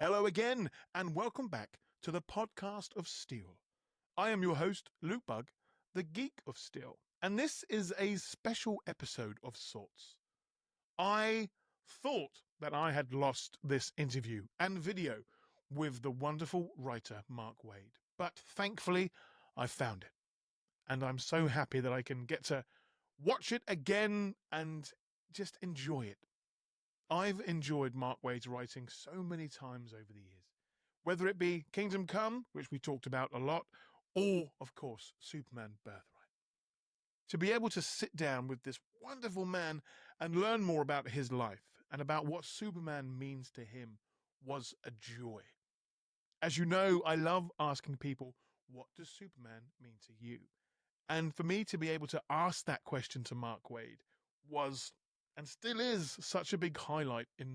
Hello again, and welcome back to the podcast of Steel. I am your host, Luke Bug, the Geek of Steel, and this is a special episode of sorts. I thought that I had lost this interview and video with the wonderful writer Mark Waid, but thankfully I found it, and I'm so happy that I can get to watch it again and just enjoy it. I've enjoyed Mark Waid's writing so many times over the years, whether it be Kingdom Come, which we talked about a lot, or, of course, Superman Birthright. To be able to sit down with this wonderful man and learn more about his life and about what Superman means to him was a joy. As you know, I love asking people, what does Superman mean to you? And for me to be able to ask that question to Mark Waid was, and still is, such a big highlight in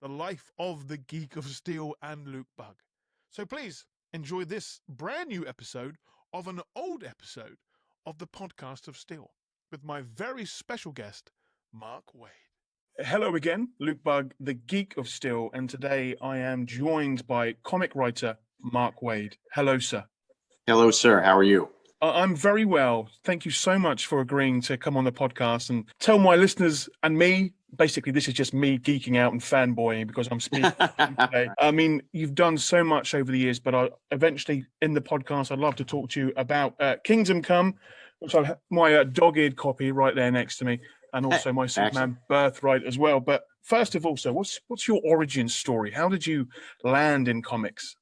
the life of the Geek of Steel and Luke Bug. So please enjoy this brand new episode of an old episode of the podcast of Steel with my very special guest, Mark Waid. Hello again, Luke Bug, the Geek of Steel, and today I am joined by comic writer Mark Waid. Hello, sir. Hello, sir. How are you? I'm very well. Thank you so much for agreeing to come on the podcast and tell my listeners and me, basically this is just me geeking out and fanboying because I'm speaking today. I mean, you've done so much over the years, but eventually in the podcast, I'd love to talk to you about Kingdom Come, which I have my dog-eared copy right there next to me, and also my Superman Birthright as well. But first of all, so what's your origin story? How did you land in comics?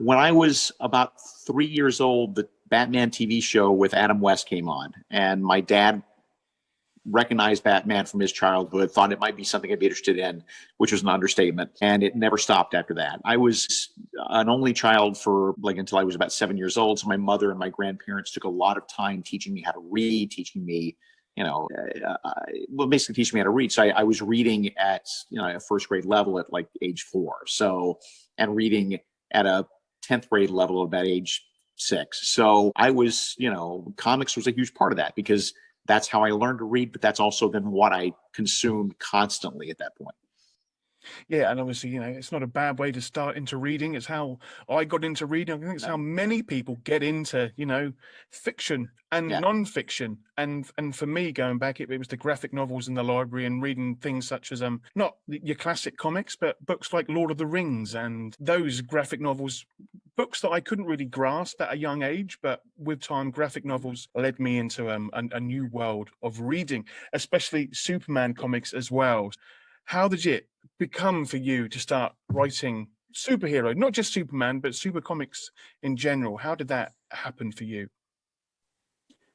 When I was about 3 years old, the Batman TV show with Adam West came on, and my dad recognized Batman from his childhood, thought it might be something I'd be interested in, which was an understatement, and it never stopped after that. I was an only child for until I was about 7 years old, so my mother and my grandparents took a lot of time teaching me how to read, teaching me basically teaching me how to read. So I was reading at a first grade level at like age 4, and reading at a 10th grade level about age 6. So I was, comics was a huge part of that because that's how I learned to read, but that's also been what I consumed constantly at that point. Yeah, and obviously, it's not a bad way to start into reading. It's how I got into reading. I think it's how many people get into, fiction and non-fiction. And for me, going back, it was the graphic novels in the library and reading things such as not your classic comics, but books like Lord of the Rings and those graphic novels, books that I couldn't really grasp at a young age, but with time, graphic novels led me into a new world of reading, especially Superman comics as well. How did it become for you to start writing superhero, not just Superman, but super comics in general? How did that happen for you?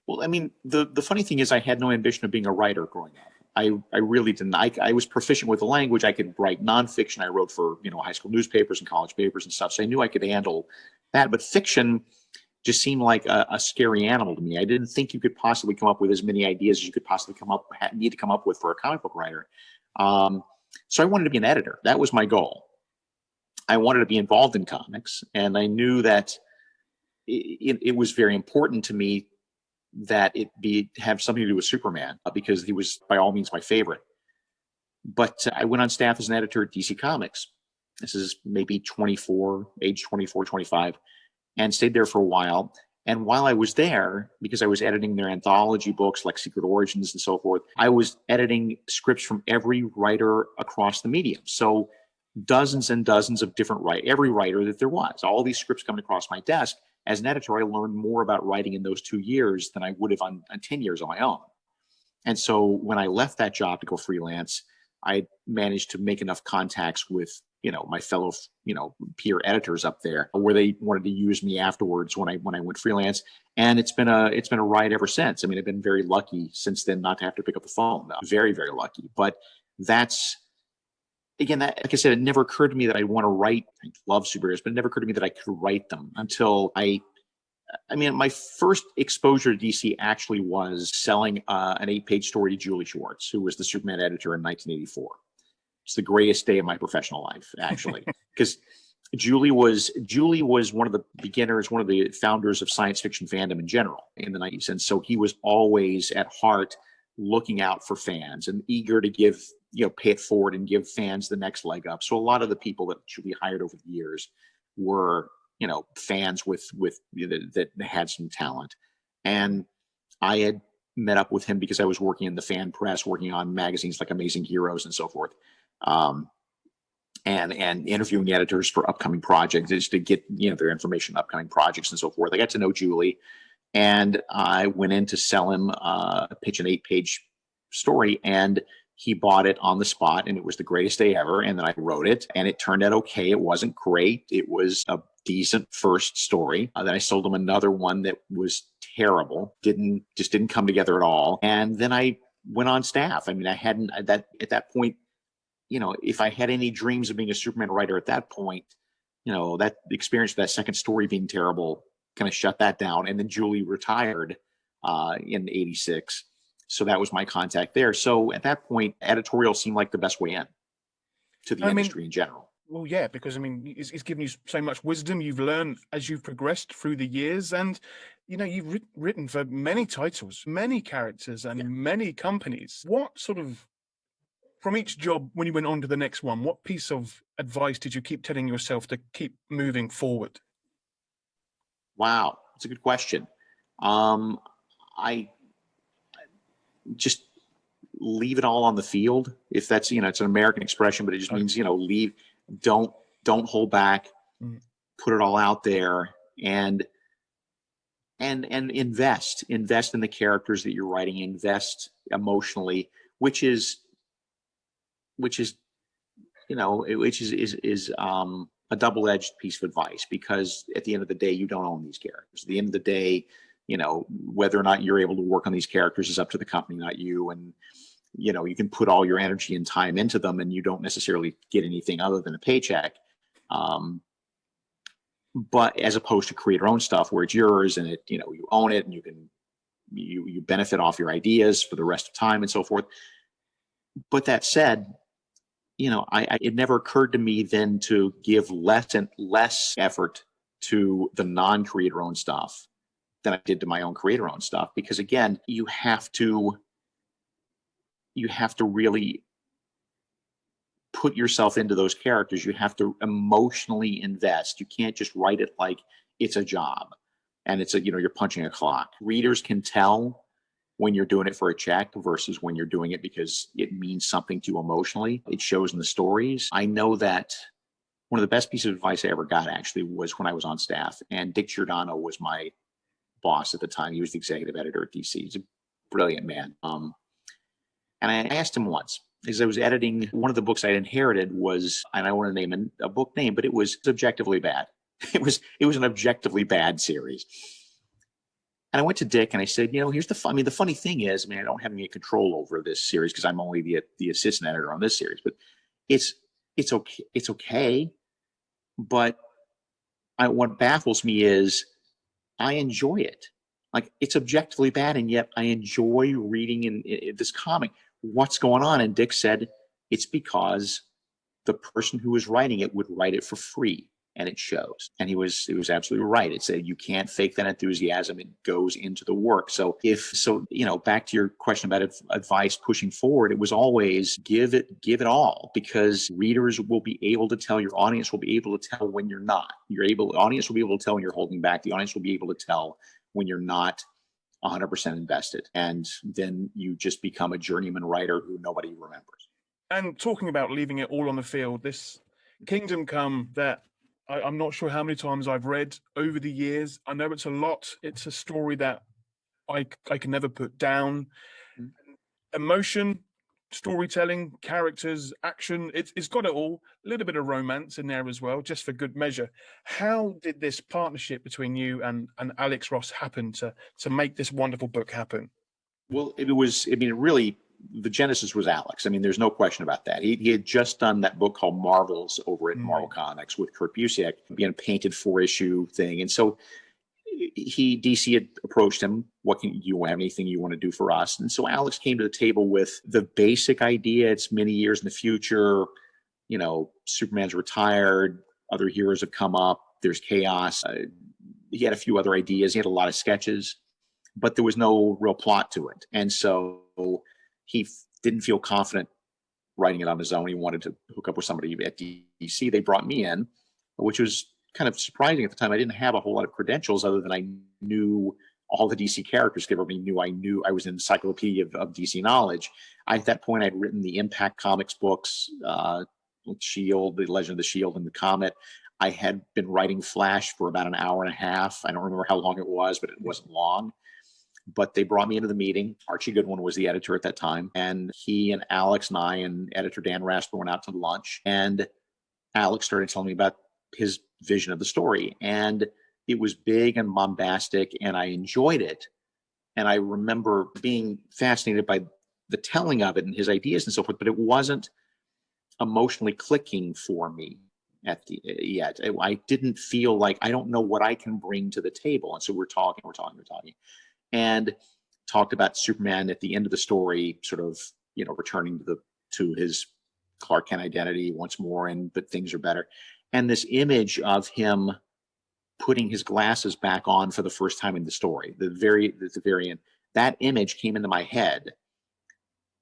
Well, I mean, the funny thing is I had no ambition of being a writer growing up. I really didn't. I was proficient with the language. I could write nonfiction. I wrote for, high school newspapers and college papers and stuff. So I knew I could handle that. But fiction just seemed like a scary animal to me. I didn't think you could possibly come up with as many ideas as you could possibly need to come up with for a comic book writer. So I wanted to be an editor. That was my goal. I wanted to be involved in comics, and I knew that it was very important to me that it have something to do with Superman because he was by all means my favorite. But I went on staff as an editor at DC Comics. This is maybe age 24, 25, and stayed there for a while. And while I was there, because I was editing their anthology books like Secret Origins and so forth, I was editing scripts from every writer across the medium. So dozens and dozens of every writer that there was. All these scripts coming across my desk. As an editor, I learned more about writing in those 2 years than I would have on 10 years on my own. And so when I left that job to go freelance, I managed to make enough contacts with my fellow, peer editors up there where they wanted to use me afterwards when I went freelance. And it's been a ride ever since. I mean, I've been very lucky since then not to have to pick up the phone. Very, very lucky. But that's, again, like I said, it never occurred to me that I'd want to write. I love superheroes, but it never occurred to me that I could write them until my first exposure to DC actually was selling an 8-page story to Julie Schwartz, who was the Superman editor in 1984. It's the greatest day of my professional life, actually, because Julie was one of the beginners, one of the founders of science fiction fandom in general in the 90s. And so he was always at heart looking out for fans and eager to give pay it forward and give fans the next leg up. So a lot of the people that we hired over the years were, fans that had some talent. And I had met up with him because I was working in the fan press, working on magazines like Amazing Heroes and so forth. And interviewing editors for upcoming projects just to get, their information on upcoming projects and so forth. I got to know Julie, and I went in to sell him, pitch an 8-page story, and he bought it on the spot, and it was the greatest day ever. And then I wrote it, and it turned out okay. It wasn't great. It was a decent first story. Then I sold him another one that was terrible. Didn't come together at all. And then I went on staff. I mean, I hadn't at that point, if I had any dreams of being a Superman writer at that point, that experience of that second story being terrible kind of shut that down. And then Julie retired in '86. So that was my contact there. So at that point, editorial seemed like the best way in to the industry in general. Well, yeah, because it's given you so much wisdom. You've learned as you've progressed through the years, and you've written for many titles, many characters, and many companies. What sort of, from each job, when you went on to the next one, what piece of advice did you keep telling yourself to keep moving forward? Wow, that's a good question. I just leave it all on the field. If that's, it's an American expression, but it just means, leave, don't hold back, put it all out there, and invest in the characters that you're writing, invest emotionally, which is a double-edged piece of advice, because at the end of the day, you don't own these characters. At the end of the day, whether or not you're able to work on these characters is up to the company, not you. And, you can put all your energy and time into them and you don't necessarily get anything other than a paycheck. But as opposed to create your own stuff where it's yours and you own it and you benefit off your ideas for the rest of time and so forth. But that said, it never occurred to me then to give less and less effort to the non-creator owned stuff than I did to my own creator owned stuff. Because again, you have to really put yourself into those characters. You have to emotionally invest. You can't just write it like it's a job and it's you're punching a clock. Readers can tell when you're doing it for a check versus when you're doing it because it means something to you emotionally. It shows in the stories. I know that one of the best pieces of advice I ever got actually was when I was on staff, and Dick Giordano was my boss at the time. He was the executive editor at DC. He's a brilliant man. And I asked him once, as I was editing one of the books I inherited was, and I don't want to name a book name, but it was objectively bad. It was an objectively bad series. And I went to Dick and I said, here's the funny thing is, I don't have any control over this series because I'm only the assistant editor on this series, but it's okay. It's okay. But what baffles me is I enjoy it. Like, it's objectively bad, and yet I enjoy reading in this comic. What's going on? And Dick said, it's because the person who was writing it would write it for free, and it shows. And he was absolutely right. It said you can't fake that enthusiasm. It goes into the work. So back to your question about advice pushing forward, it was always give it all, because readers will be able to tell, your audience will be able to tell when you're not. The audience will be able to tell when you're holding back. The audience will be able to tell when you're not 100% invested. And then you just become a journeyman writer who nobody remembers. And talking about leaving it all on the field, this Kingdom Come that I'm not sure how many times I've read over the years. I know it's a lot. It's a story that I can never put down. Emotion, storytelling, characters, action. It's got it all. A little bit of romance in there as well, just for good measure. How did this partnership between you and Alex Ross happen to make this wonderful book happen? Well, really, the genesis was Alex. There's no question about that. He had just done that book called Marvels over at Marvel Comics with Kurt Busiek, being a painted 4-issue thing. And so DC had approached him. You have anything you want to do for us? And so Alex came to the table with the basic idea. It's many years in the future. Superman's retired. Other heroes have come up. There's chaos. He had a few other ideas. He had a lot of sketches, but there was no real plot to it. And so he didn't feel confident writing it on his own. He wanted to hook up with somebody at DC. They brought me in, which was kind of surprising at the time. I didn't have a whole lot of credentials other than I knew all the DC characters. Everybody knew I was an encyclopedia of DC knowledge. At that point, I'd written the Impact Comics books, Shield, the Legend of the Shield, and the Comet. I had been writing Flash for about an hour and a half. I don't remember how long it was, but it wasn't long. But they brought me into the meeting. Archie Goodwin was the editor at that time. And he and Alex and I and editor Dan Rasper went out to lunch. And Alex started telling me about his vision of the story. And it was big and bombastic, and I enjoyed it. And I remember being fascinated by the telling of it and his ideas and so forth, but it wasn't emotionally clicking for me yet. I didn't feel like, I don't know what I can bring to the table. And so we're talking, and talked about Superman at the end of the story, sort of, returning to his Clark Kent identity once more, but things are better. And this image of him putting his glasses back on for the first time in the story, the very end, that image came into my head.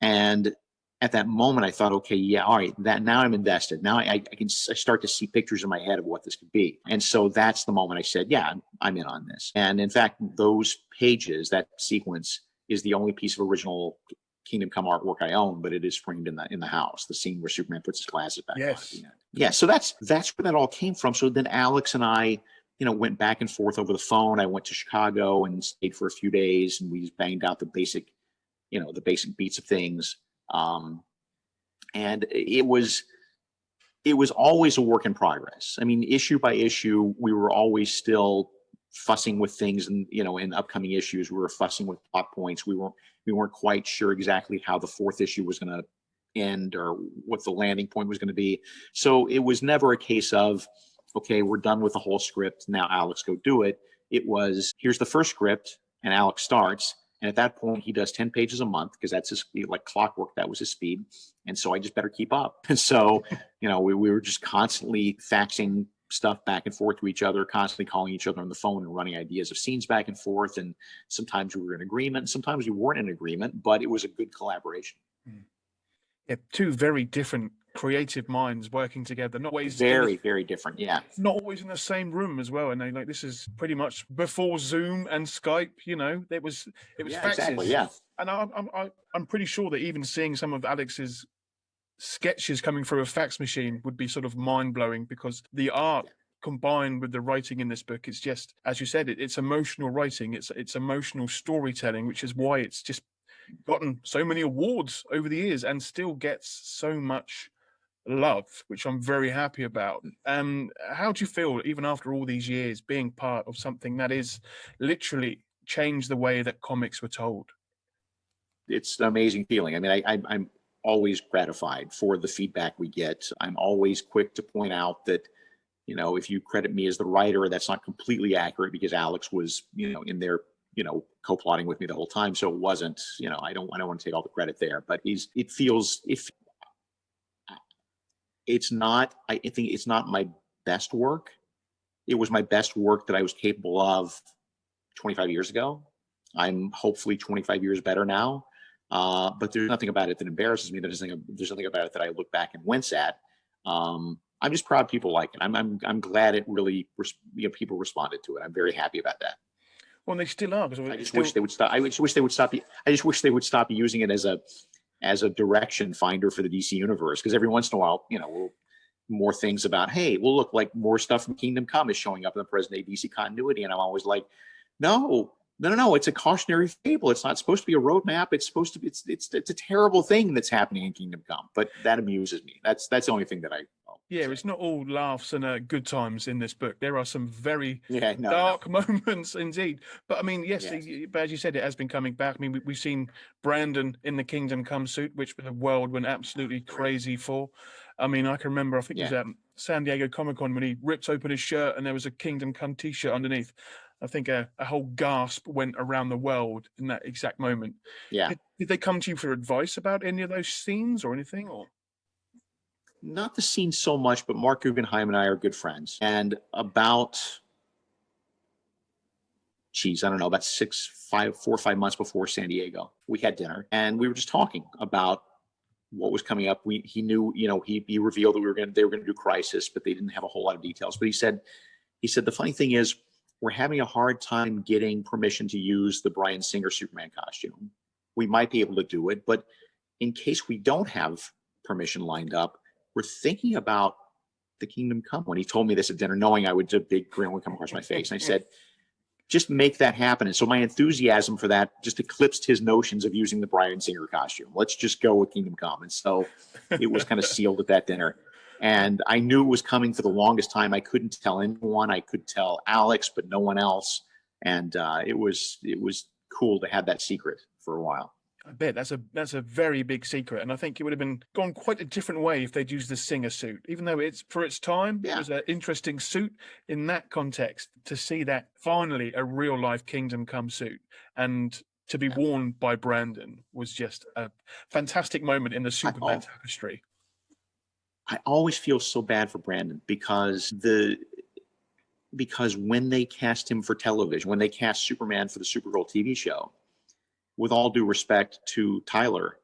And at that moment, I thought, okay, yeah, all right, that now I'm invested. Now I start to see pictures in my head of what this could be. And so that's the moment I said, yeah, I'm in on this. And in fact, those pages, that sequence, is the only piece of original Kingdom Come artwork I own, but it is framed in the house. The scene where Superman puts his glasses back on at the end. Yeah, so that's where that all came from. So then Alex and I, went back and forth over the phone. I went to Chicago and stayed for a few days, and we banged out the basic beats of things. And it was always a work in progress. I mean, issue by issue, we were always still fussing with things, and in upcoming issues, we were fussing with plot points. We weren't quite sure exactly how the fourth issue was going to end or what the landing point was going to be. So it was never a case of, okay, we're done with the whole script, now Alex, go do it. It was, here's the first script, and Alex starts. And at that point, he does 10 pages a month because that's his, like clockwork. That was his speed. And so I just better keep up. And so, we were just constantly faxing stuff back and forth to each other, constantly calling each other on the phone and running ideas of scenes back and forth. And sometimes we were in agreement, sometimes we weren't in agreement, but it was a good collaboration. Yeah, two very different creative minds working together, not always very different. Yeah, not always in the same room as well. And this is pretty much before Zoom and Skype. It was faxes. Exactly, yeah. And I'm pretty sure that even seeing some of Alex's sketches coming through a fax machine would be sort of mind blowing, because the art combined with the writing in this book, it's just, as you said, it's emotional writing, it's emotional storytelling, which is why it's just gotten so many awards over the years and still gets so much love, which I'm very happy about. How do you feel, even after all these years, being part of something that is literally changed the way that comics were told? It's an amazing feeling. I mean, I'm always gratified for the feedback we get. I'm always quick to point out that, if you credit me as the writer, that's not completely accurate, because Alex was, in there, co-plotting with me the whole time. So it wasn't, I don't want to take all the credit there, but I think it's not my best work. It was my best work that I was capable of 25 years ago. I'm hopefully 25 years better now. But there's nothing about it that embarrasses me. There's nothing about it that I look back and wince at. I'm just proud people like it. I'm glad it really, people responded to it. I'm very happy about that. Well, they still are. I just wish they would stop. I just wish they would stop using it as a direction finder for the DC universe. Because every once in a while, more things about, hey, well, look, like more stuff from Kingdom Come is showing up in the present day DC continuity, and I'm always like, no, it's a cautionary fable. It's not supposed to be a roadmap. It's supposed to be. It's a terrible thing that's happening in Kingdom Come. But that amuses me. That's the only thing that I. Yeah, it's not all laughs and good times in this book. There are some very dark moments indeed. But I mean, yes. But as you said, it has been coming back. I mean, we've seen Brandon in the Kingdom Come suit, which the world went absolutely crazy for. I mean, I can remember, I think it was at San Diego Comic-Con when he ripped open his shirt and there was a Kingdom Come t-shirt underneath. I think a whole gasp went around the world in that exact moment. Yeah. Did they come to you for advice about any of those scenes or anything? Or not the scene so much, but Mark Guggenheim and I are good friends. And about, about 4 or 5 months before San Diego, we had dinner and we were just talking about what was coming up. He knew, he revealed that they were going to do Crisis, but they didn't have a whole lot of details. But he said the funny thing is we're having a hard time getting permission to use the Bryan Singer Superman costume. We might be able to do it, but in case we don't have permission lined up, we're thinking about the Kingdom Come. When he told me this at dinner, knowing a big grin would come across my face, and I said, just make that happen. And so my enthusiasm for that just eclipsed his notions of using the Bryan Singer costume. Let's just go with Kingdom Come. And so it was kind of sealed at that dinner. And I knew it was coming for the longest time. I couldn't tell anyone. I could tell Alex, but no one else. And it was cool to have that secret for a while. I bet that's a very big secret, and I think it would have gone quite a different way if they'd used the Singer suit. Even though it's for its time, It was an interesting suit in that context. To see that finally a real life Kingdom Come suit and to be worn by Brandon was just a fantastic moment in the Superman tapestry. I always feel so bad for Brandon because when they cast him for television, when they cast Superman for the Supergirl TV show, with all due respect to Tyler,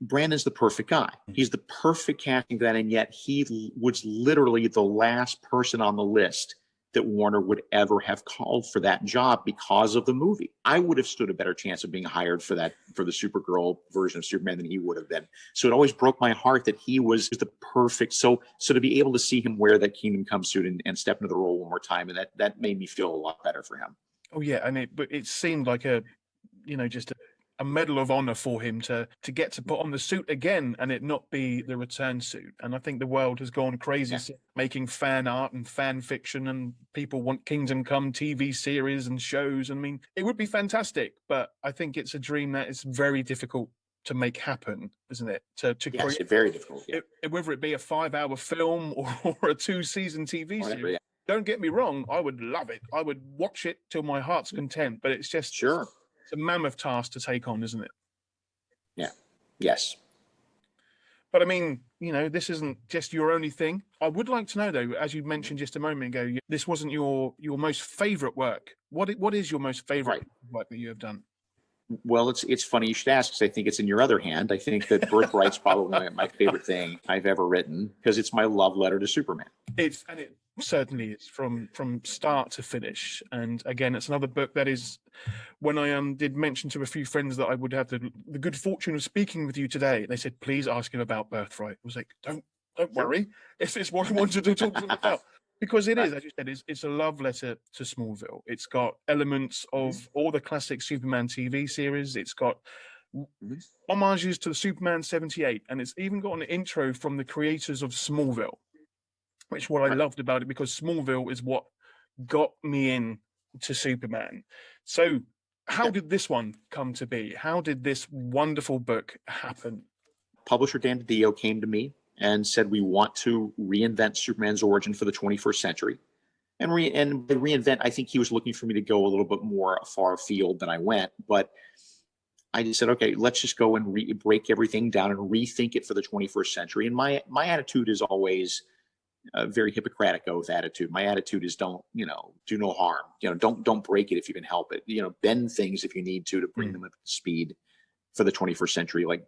Brandon's the perfect guy. He's the perfect casting for that, and yet he was literally the last person on the list that Warner would ever have called for that job because of the movie. I would have stood a better chance of being hired for the Supergirl version of Superman than he would have been. So it always broke my heart that he was the perfect. So to be able to see him wear that Kingdom Come suit and step into the role one more time, and that made me feel a lot better for him. Oh yeah, and it seemed like just a medal of honor for him to get to put on the suit again and it not be the return suit. And I think the world has gone crazy making fan art and fan fiction, and people want Kingdom Come TV series and shows. I mean, it would be fantastic, but I think it's a dream that is very difficult to make happen, isn't it? To yes, create, very difficult. Yeah. Whether it be a 5-hour film or a 2-season TV series. Don't get me wrong, I would love it. I would watch it till my heart's content, but it's just it's a mammoth task to take on, isn't it? Yeah. Yes. But I mean, this isn't just your only thing. I would like to know, though, as you mentioned just a moment ago, this wasn't your most favorite work. What is your most favorite work that you have done? Well, it's funny you should ask, because I think it's in your other hand. I think that Birthright's probably my favorite thing I've ever written, because it's my love letter to Superman. It certainly is from start to finish. And again, it's another book that is, when I did mention to a few friends that I would have the good fortune of speaking with you today, they said, please ask him about Birthright. I was like, don't worry. It's what I wanted to talk to him about. Because it is, as you said, it's a love letter to Smallville. It's got elements of all the classic Superman TV series. It's got homages to the Superman 78. And it's even got an intro from the creators of Smallville, which what I loved about it, because Smallville is what got me in to Superman. So how did this one come to be? How did this wonderful book happen? Publisher Dan DiDio came to me and said, we want to reinvent Superman's origin for the 21st century. And by reinvent, I think he was looking for me to go a little bit more far afield than I went. But I just said, okay, let's just go and break everything down and rethink it for the 21st century. And my attitude is always a very Hippocratic oath attitude. My attitude is do no harm. Don't break it if you can help it. Bend things if you need to bring them up to speed for the 21st century. Like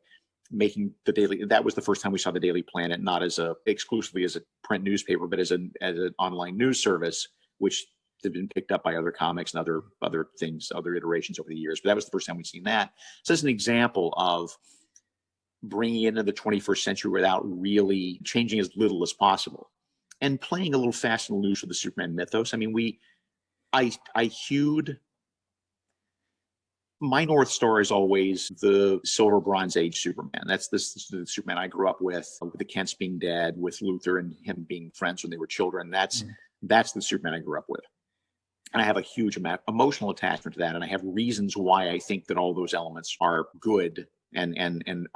making the Daily, that was the first time we saw the Daily Planet, not exclusively as a print newspaper, but as an online news service, which have been picked up by other comics and other things, other iterations over the years. But that was the first time we'd seen that. So as an example of bringing it into the 21st century without really changing as little as possible, and playing a little fast and loose with the Superman mythos. I mean, I hewed. My North Star is always the Silver Bronze Age Superman. That's the Superman I grew up with the Kents being dead, with Luthor and him being friends when they were children. That's the Superman I grew up with. And I have a huge emotional attachment to that. And I have reasons why I think that all those elements are good and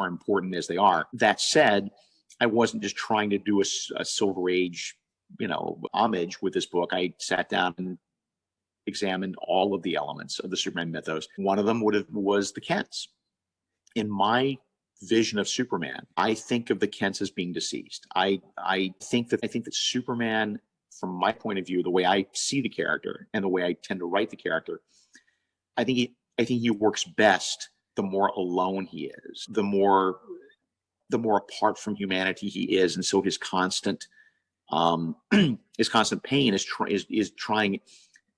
are important as they are. That said, I wasn't just trying to do a Silver Age, homage with this book. I sat down and examined all of the elements of the Superman mythos. One of them was the Kents. In my vision of Superman, I think of the Kents as being deceased. I think that Superman, from my point of view, the way I see the character and the way I tend to write the character, I think he works best the more alone he is, the more the more apart from humanity he is. And so his constant his constant pain is trying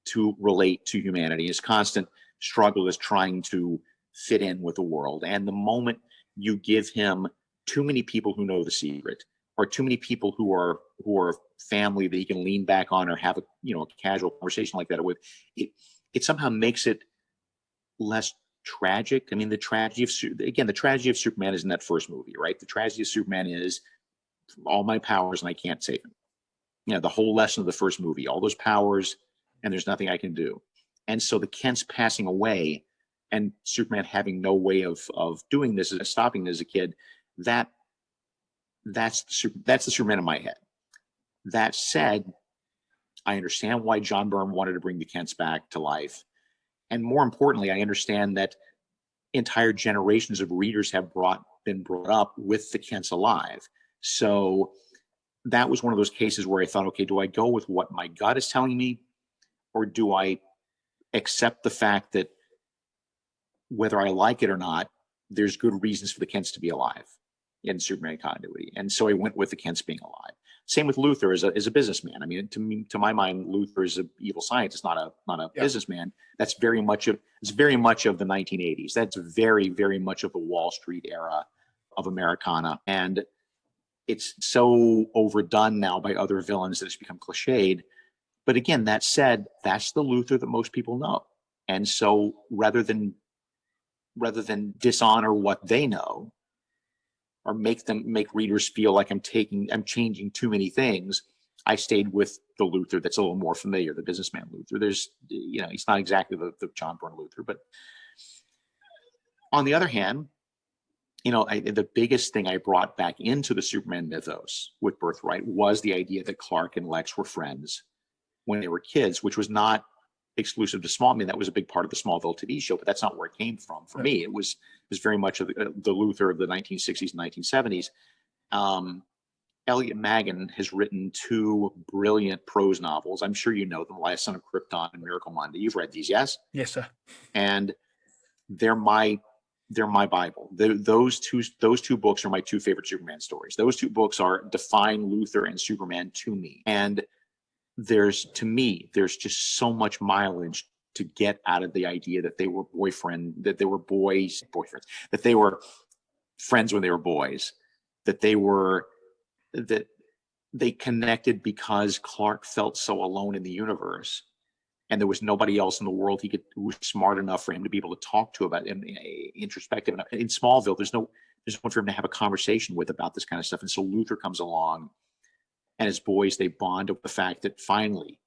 to relate to humanity. His constant struggle is trying to fit in with the world. And the moment you give him too many people who know the secret, or too many people who are family that he can lean back on or have a casual conversation like that with, it somehow makes it less tragic. I mean, the tragedy of Superman is in that first movie, right? The tragedy of Superman is all my powers and I can't save him. The whole lesson of the first movie, all those powers and there's nothing I can do. And so the Kents passing away and Superman having no way of doing this, stopping it as a kid, that's the Superman in my head. That said, I understand why John Byrne wanted to bring the Kents back to life. And more importantly, I understand that entire generations of readers have been brought up with the Kents alive. So that was one of those cases where I thought, okay, do I go with what my gut is telling me, or do I accept the fact that whether I like it or not, there's good reasons for the Kents to be alive in Superman continuity? And so I went with the Kents being alive. Same with Luthor as a businessman. I mean, to my mind, Luthor is an evil scientist, not a businessman. That's very much of the 1980s. That's very, very much of the Wall Street era of Americana. And it's so overdone now by other villains that it's become cliched. But again, that said, that's the Luthor that most people know. And so rather than dishonor what they know, or make readers feel like I'm changing too many things, I stayed with the Luthor that's a little more familiar, the businessman Luthor. He's not exactly the John Byrne Luthor, but on the other hand, the biggest thing I brought back into the Superman mythos with Birthright was the idea that Clark and Lex were friends when they were kids, which was not exclusive to Smallville. I mean, that was a big part of the Smallville TV show, but that's not where it came from. For me, it was very much of the Luthor of the 1960s and 1970s. Elliot Maggin has written two brilliant prose novels. I'm sure you know them: Last Son of Krypton and Miracle Monday. You've read these, yes? Yes, sir. And they're my Bible. Those two books are my two favorite Superman stories. Those two books define Luthor and Superman to me. And there's just so much mileage to get out of the idea that they were boyfriends, that they were friends when they were boys, that they connected because Clark felt so alone in the universe, and there was nobody else in the world who was smart enough for him to be able to talk to about him, introspective enough. In Smallville, there's no one for him to have a conversation with about this kind of stuff. And so Luthor comes along, and as boys, they bond over the fact that finally,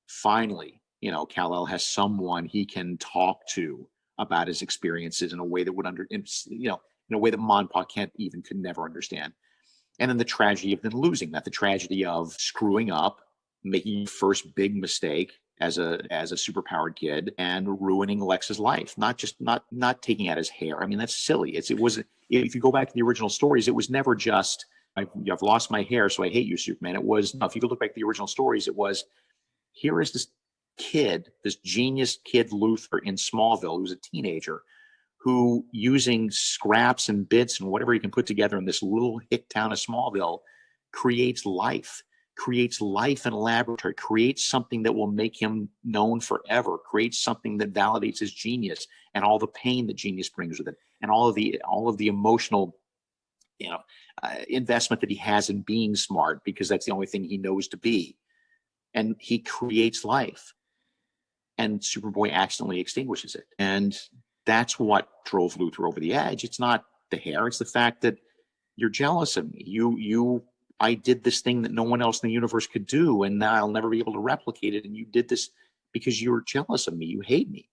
Kal-El has someone he can talk to about his experiences in a way that in a way that Monpa could never understand. And then the tragedy of then losing that, the tragedy of screwing up, making your first big mistake as a superpowered kid, and ruining Lex's life. Not taking out his hair. I mean, that's silly. If you go back to the original stories, it was never just, I've lost my hair, so I hate you, Superman. It was, no, if you go look back at the original stories, it was, here is this kid, this genius kid Luthor in Smallville, who's a teenager, who, using scraps and bits and whatever he can put together in this little hick town of Smallville, creates life in a laboratory, creates something that will make him known forever, creates something that validates his genius and all the pain that genius brings with it, and all of the emotional investment that he has in being smart, because that's the only thing he knows to be. And he creates life, and Superboy accidentally extinguishes it. And that's what drove Luthor over the edge. It's not the hair. It's the fact that you're jealous of me. I did this thing that no one else in the universe could do, and now I'll never be able to replicate it. And you did this because you were jealous of me. You hate me.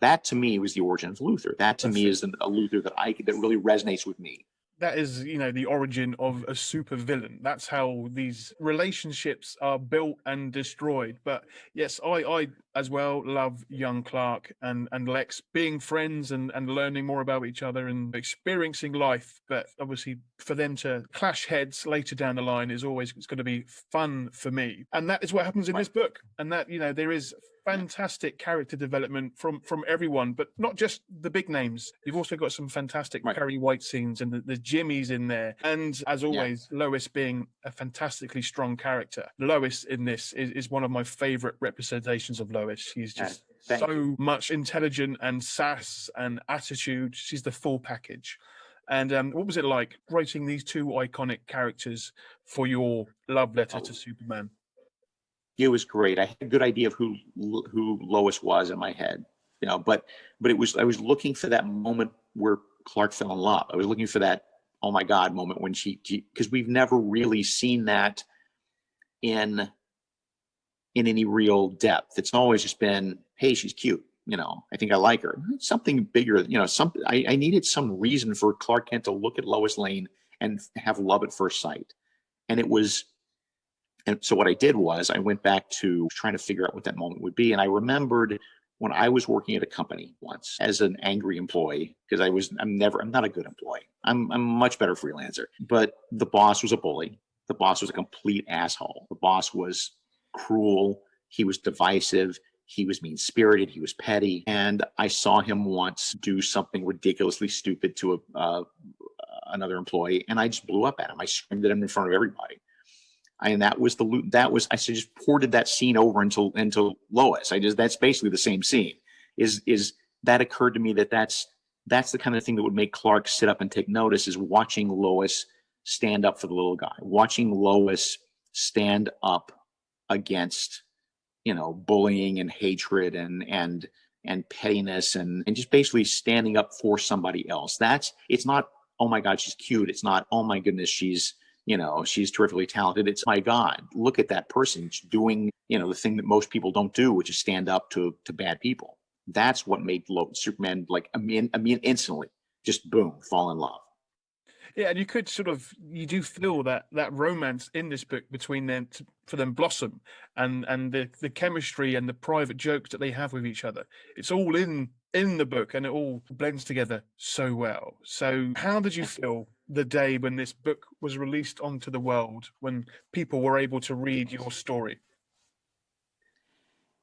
That, to me, was the origin of Luthor. That, to me, is a Luthor that really resonates with me. That is, the origin of a super villain. That's how these relationships are built and destroyed. But yes, I as well love young Clark and Lex being friends and learning more about each other and experiencing life. But obviously, for them to clash heads later down the line it's going to be fun for me. And that is what happens in this book. And that, there is fantastic character development from everyone, but not just the big names. You've also got some fantastic Right. Perry White scenes, and the Jimmy's in there. And as Yeah. always, Lois being a fantastically strong character. Lois in this is one of my favorite representations of Lois. She's just Thank so much intelligent and sass and attitude. She's the full package. And what was it like writing these two iconic characters for your love letter to Oh, Superman? it was great. I had a good idea of who Lois was in my head, but I was looking for that moment where Clark fell in love. I was looking for that oh my God moment when because we've never really seen that in any real depth. It's always just been, hey, she's cute. I think I like her. Something bigger, I needed some reason for Clark Kent to look at Lois Lane and have love at first sight. And so what I did was I went back to trying to figure out what that moment would be. And I remembered when I was working at a company once as an angry employee, because I'm not a good employee. I'm a much better freelancer. But the boss was a bully. The boss was a complete asshole. The boss was cruel. He was divisive. He was mean spirited. He was petty. And I saw him once do something ridiculously stupid to another employee. And I just blew up at him. I screamed at him in front of everybody. And I just ported that scene over into Lois. That's basically the same scene. Is that occurred to me that's the kind of thing that would make Clark sit up and take notice, is watching Lois stand up for the little guy, watching Lois stand up against, bullying and hatred and pettiness and just basically standing up for somebody else. It's not, oh my God, she's cute. It's not, oh my goodness, she's terrifically talented. It's, my God, look at that person doing, the thing that most people don't do, which is stand up to bad people. That's what made Superman, instantly just boom, fall in love. Yeah, and you do feel that romance in this book between them for them blossom, and the chemistry and the private jokes that they have with each other. It's all in the book, and it all blends together so well. So, how did you feel the day when this book was released onto the world, when people were able to read your story?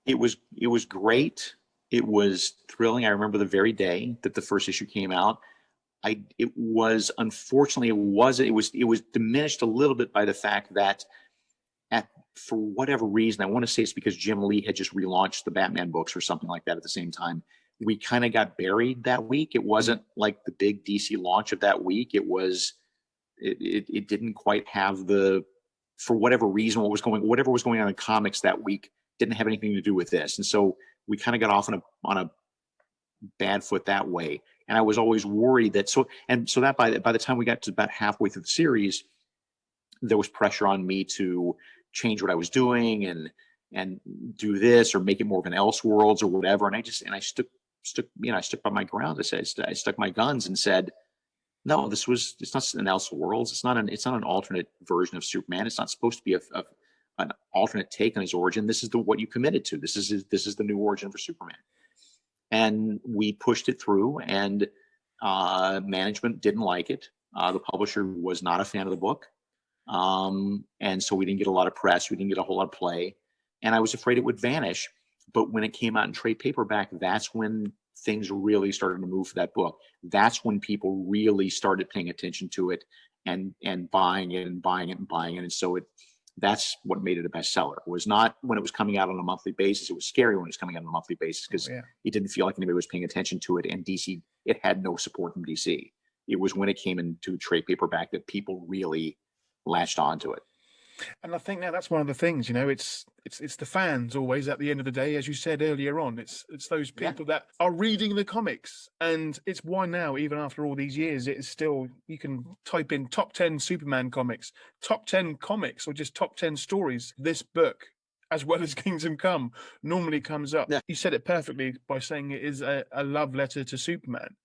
It was great. It was thrilling. I remember the very day that the first issue came out. Unfortunately, it was diminished a little bit by the fact that for whatever reason, I want to say it's because Jim Lee had just relaunched the Batman books or something like that at the same time. We kind of got buried that week. It wasn't like the big DC launch of that week. It didn't quite have for whatever reason, whatever was going on in comics that week didn't have anything to do with this. And so we kind of got off on a bad foot that way. And I was always worried that that by the time we got to about halfway through the series, there was pressure on me to change what I was doing and do this or make it more of an Elseworlds or whatever. And I stuck by my ground. I stuck my guns and said, no, it's not an Elseworlds. It's not an alternate version of Superman. It's not supposed to be an alternate take on his origin. This is what you committed to. This is the new origin for Superman. And we pushed it through, and management didn't like it. The publisher was not a fan of the book. And so we didn't get a lot of press. We didn't get a whole lot of play. And I was afraid it would vanish. But when it came out in trade paperback, that's when things really started to move for that book. That's when people really started paying attention to it and buying it and buying it and buying it. And so that's what made it a bestseller. It was not when it was coming out on a monthly basis. It was scary when it was coming out on a monthly basis because it didn't feel like anybody was paying attention to it. And DC, it had no support from DC. It was when it came into trade paperback that people really latched onto it. And I think that's one of the things, it's the fans always at the end of the day, as you said earlier on. It's those people that are reading the comics, and it's why now, even after all these years, it is still, you can type in top 10 Superman comics, top 10 comics, or just top 10 stories. This book, as well as Kingdom Come, normally comes up. Yeah. You said it perfectly by saying it is a love letter to Superman,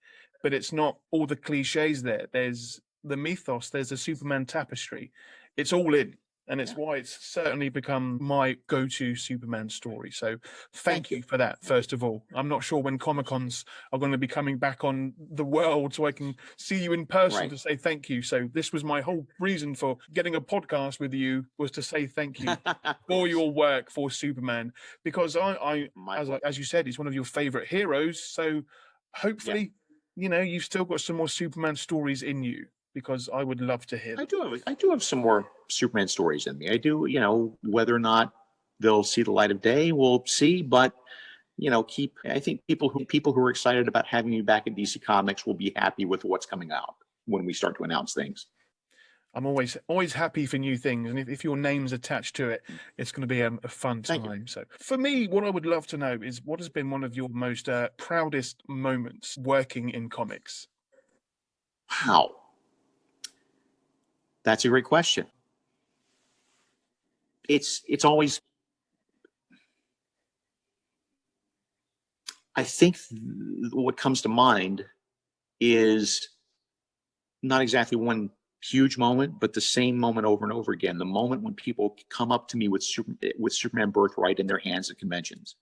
but it's not all the cliches there. There's the mythos, there's a Superman tapestry. It's all in. And it's Yeah. why it's certainly become my go-to Superman story. So Thank thank you. you for that, first of all. I'm not sure when Comic-Cons are going to be coming back on the world so I can see you in person Right. to say thank you. So this was my whole reason for getting a podcast with you, was to say thank you for your work for Superman, because My pleasure. as you said, he's one of your favorite heroes. So hopefully, you've still got some more Superman stories in you, because I would love to hear them. I do have some more Superman stories in me. I do, whether or not they'll see the light of day, we'll see. But I think people who are excited about having me back at DC Comics will be happy with what's coming out when we start to announce things. I'm always happy for new things, and if your name's attached to it, it's going to be a fun Thank you. time. So, for me, what I would love to know is what has been one of your most proudest moments working in comics. Wow, that's a great question. It's always, I think what comes to mind is not exactly one huge moment, but the same moment over and over again. The moment when people come up to me with Superman Birthright in their hands at conventions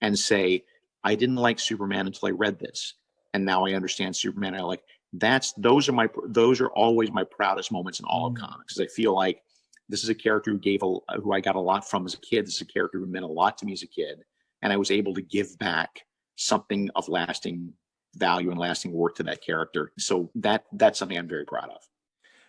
and say, "I didn't like Superman until I read this, and now I understand Superman." I like those are always my proudest moments in all of comics. Because I feel like this is a character who I got a lot from as a kid. This is a character who meant a lot to me as a kid, and I was able to give back something of lasting value and lasting worth to that character. So that's something I'm very proud of.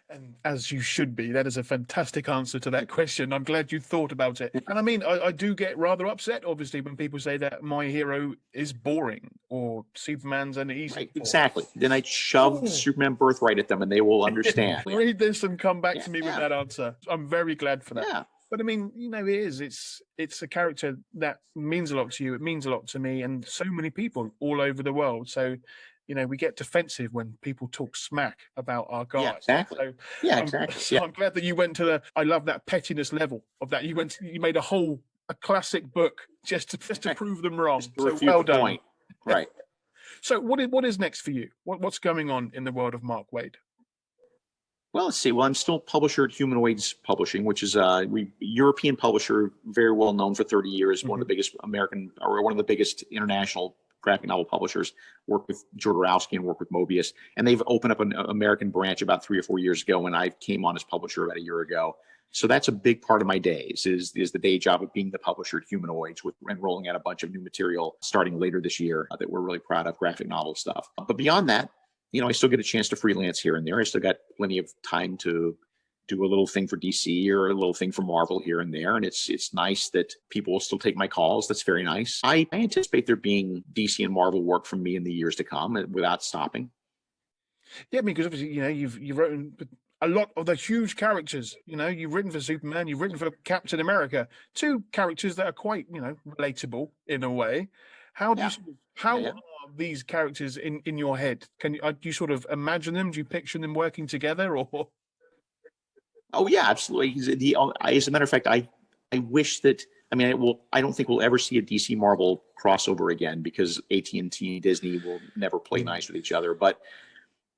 And as you should be. That is a fantastic answer to that question. I'm glad you thought about it. And I mean, I do get rather upset, obviously, when people say that my hero is boring or Superman's an easy. Right, exactly. Then I shove Superman Birthright at them and they will understand. Read this and come back to me with that answer. I'm very glad for that. Yeah. But I mean, it's a character that means a lot to you. It means a lot to me and so many people all over the world. So, we get defensive when people talk smack about our guys. Yeah, exactly. So exactly. I'm glad that you went to I love that pettiness level of that. You made a classic book just to prove them wrong. So well done. Point. Right. So what is next for you? What's going on in the world of Mark Waid? Well, let's see. Well, I'm still publisher at Humanoids Publishing, which is a European publisher, very well known for 30 years, one of the biggest American or one of the biggest international graphic novel publishers. Work with Jodorowsky and work with Mobius, and they've opened up an American branch about 3 or 4 years ago, and I came on as publisher about a year ago. So that's a big part of my days is the day job of being the publisher at Humanoids and rolling out a bunch of new material starting later this year that we're really proud of, graphic novel stuff. But beyond that, I still get a chance to freelance here and there. I still got plenty of time to do a little thing for DC or a little thing for Marvel here and there. And it's nice that people will still take my calls. That's very nice. I anticipate there being DC and Marvel work from me in the years to come without stopping. Yeah, because obviously, you've written a lot of the huge characters. You've written for Superman, you've written for Captain America, two characters that are quite, relatable in a way. How are these characters in your head? Do you sort of imagine them? Do you picture them working together, or? Oh yeah, absolutely. As a matter of fact, I wish that. I mean, I don't think we'll ever see a DC Marvel crossover again because AT&T and Disney will never play nice with each other. But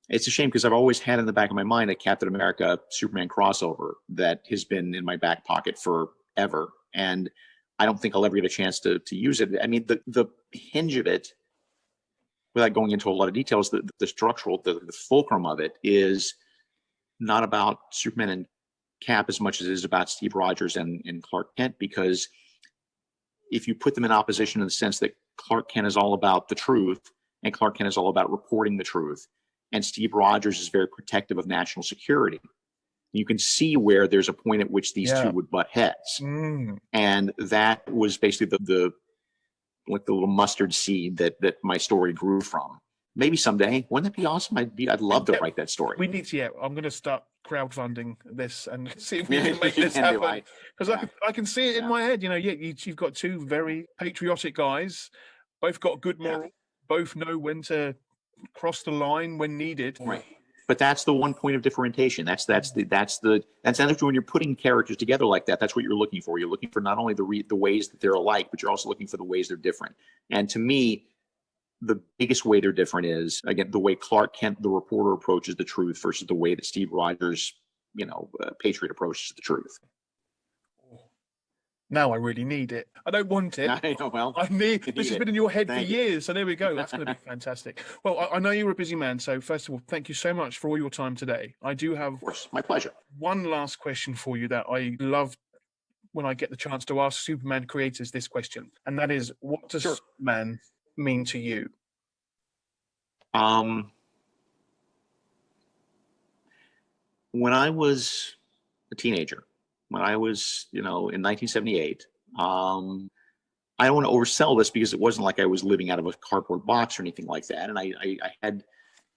it's a shame because I've always had in the back of my mind a Captain America Superman crossover that has been in my back pocket forever, and I don't think I'll ever get a chance to use it. I mean, the hinge of it, without going into a lot of details, the structural, the fulcrum of it is not about Superman and Cap as much as it is about Steve Rogers and Clark Kent, because if you put them in opposition in the sense that Clark Kent is all about the truth and Clark Kent is all about reporting the truth, and Steve Rogers is very protective of national security, you can see where there's a point at which these two would butt heads. And that was basically the little mustard seed that my story grew from. Maybe someday, wouldn't that be awesome? I'd love to write that story. We need to. I'm going to start crowdfunding this and see if we can make this happen. Because I can see it in my head. You've got two very patriotic guys, both got good morals, both know when to cross the line when needed. Right. But that's the one point of differentiation. That's when you're putting characters together like that. That's what you're looking for. You're looking for not only the ways that they're alike, but you're also looking for the ways they're different. And to me, the biggest way they're different is, again, the way Clark Kent, the reporter, approaches the truth versus the way that Steve Rogers, Patriot, approaches the truth. Now I really need it. I don't want it. I know, well, I need you this has need been it. in your head Thank for you. years. So there we go. That's going to be fantastic. Well, I know you're a busy man. So first of all, thank you so much for all your time today. I do have Of course, my pleasure. one last question for you that I love when I get the chance to ask Superman creators this question, and that is, what does Sure. Superman mean to you? Um, when I was a teenager, when I was, in 1978, I don't want to oversell this because it wasn't like I was living out of a cardboard box or anything like that. And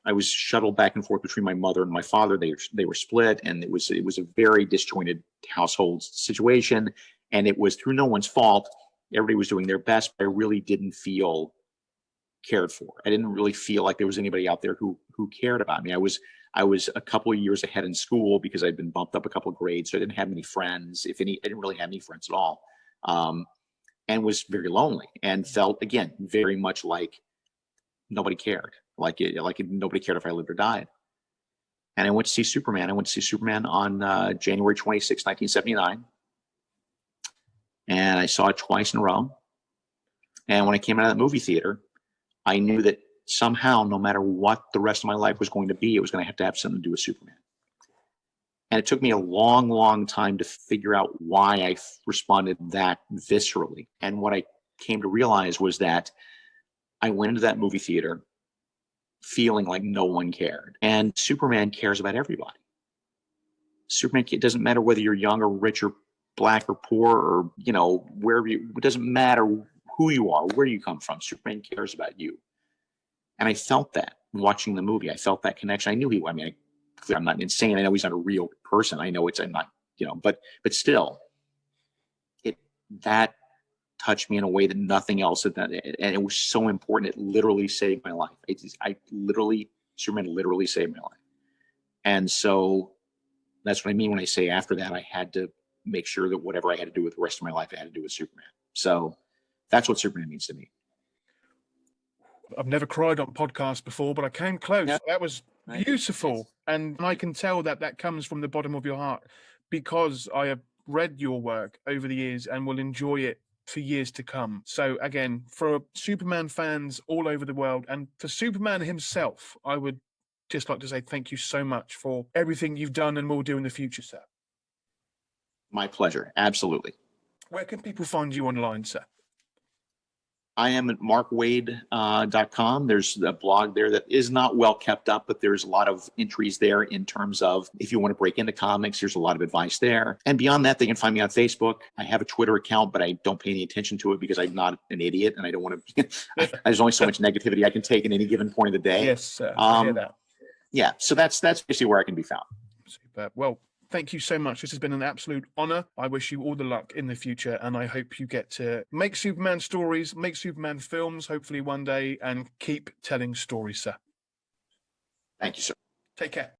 I was shuttled back and forth between my mother and my father. They were split, and it was a very disjointed household situation, and it was through no one's fault. Everybody was doing their best, but I really didn't feel cared for. I didn't really feel like there was anybody out there who cared about me. I was a couple of years ahead in school because I'd been bumped up a couple of grades, so I didn't have many friends. If any, I didn't really have any friends at all, and was very lonely and felt again very much like nobody cared, like nobody cared if I lived or died. And I went to see Superman. I went to see Superman on January 26, 1979, and I saw it twice in a row. And when I came out of that movie theater, I knew that somehow, no matter what the rest of my life was going to be, it was going to have something to do with Superman. And it took me a long, long time to figure out why I responded that viscerally. And what I came to realize was that I went into that movie theater feeling like no one cared. And Superman cares about everybody. Superman, it doesn't matter whether you're young or rich or black or poor or, wherever it doesn't matter who you are, where you come from. Superman cares about you. And I felt that watching the movie. I felt that connection. I knew I'm not insane. I know he's not a real person. I'm not, but still, that touched me in a way that nothing else had done. And it was so important. It literally saved my life. Superman literally saved my life. And so that's what I mean when I say after that, I had to make sure that whatever I had to do with the rest of my life, I had to do with Superman. So that's what Superman means to me. I've never cried on podcasts before, but I came close. Yeah. That was beautiful. And I can tell that comes from the bottom of your heart, because I have read your work over the years and will enjoy it for years to come. So again, for Superman fans all over the world, and for Superman himself, I would just like to say thank you so much for everything you've done and will do in the future, sir. My pleasure. Absolutely. Where can people find you online, sir? I am at markwaid.com. There's a blog there that is not well kept up, but there's a lot of entries there in terms of if you want to break into comics, there's a lot of advice there. And beyond that, they can find me on Facebook. I have a Twitter account, but I don't pay any attention to it because I'm not an idiot and I don't want to. There's only so much negativity I can take at any given point of the day. Yes, sir. I hear that. Yeah, so that's basically where I can be found. Superb. Well, thank you so much. This has been an absolute honor. I wish you all the luck in the future, and I hope you get to make Superman stories, make Superman films, hopefully one day, and keep telling stories, sir. Thank you, sir. Take care.